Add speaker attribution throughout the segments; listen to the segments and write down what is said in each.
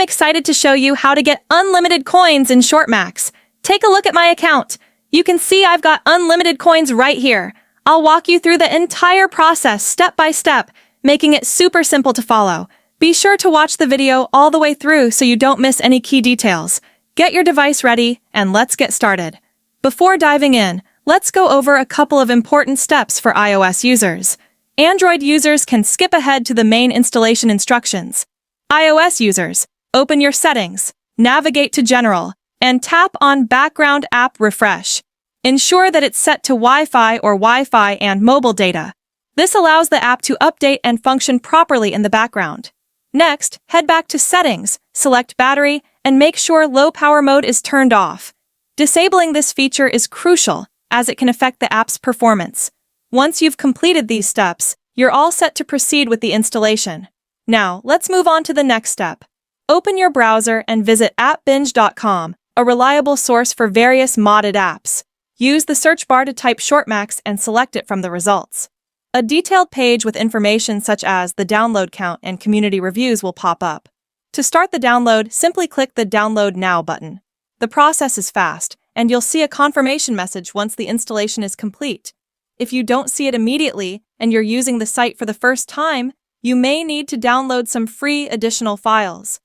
Speaker 1: excited to show you how to get unlimited coins in ShortMax. Take a look at my account. You can see I've got unlimited coins right here. I'll walk you through the entire process step by step, making it super simple to follow. Be sure to watch the video all the way through so you don't miss any key details. Get your device ready, and let's get started. Before diving in, let's go over a couple of important steps for iOS users. Android users can skip ahead to the main installation instructions. iOS users, open your settings, navigate to General, and tap on Background App Refresh. Ensure that it's set to Wi-Fi or Wi-Fi and mobile data. This allows the app to update and function properly in the background. Next, head back to Settings, select Battery, and make sure Low Power Mode is turned off. Disabling this feature is crucial, as it can affect the app's performance. Once you've completed these steps, you're all set to proceed with the installation. Now, let's move on to the next step. Open your browser and visit appbinge.com, a reliable source for various modded apps. Use the search bar to type ShortMax and select it from the results. A detailed page with information such as the download count and community reviews will pop up. To start the download, simply click the Download Now button. The process is fast, and you'll see a confirmation message once the installation is complete. If you don't see it immediately and you're using the site for the first time, you may need to download some free additional files.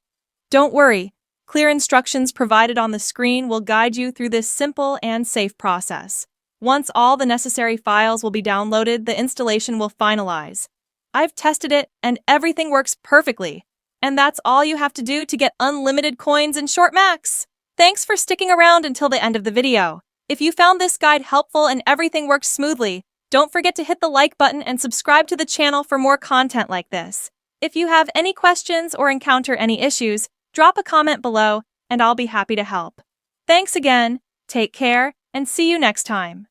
Speaker 1: Don't worry, clear instructions provided on the screen will guide you through this simple and safe process. Once all the necessary files will be downloaded, the installation will finalize. I've tested it and everything works perfectly. And that's all you have to do to get unlimited coins in ShortMax. Thanks for sticking around until the end of the video. If you found this guide helpful and everything works smoothly, don't forget to hit the like button and subscribe to the channel for more content like this. If you have any questions or encounter any issues, drop a comment below and I'll be happy to help. Thanks again, take care, and see you next time.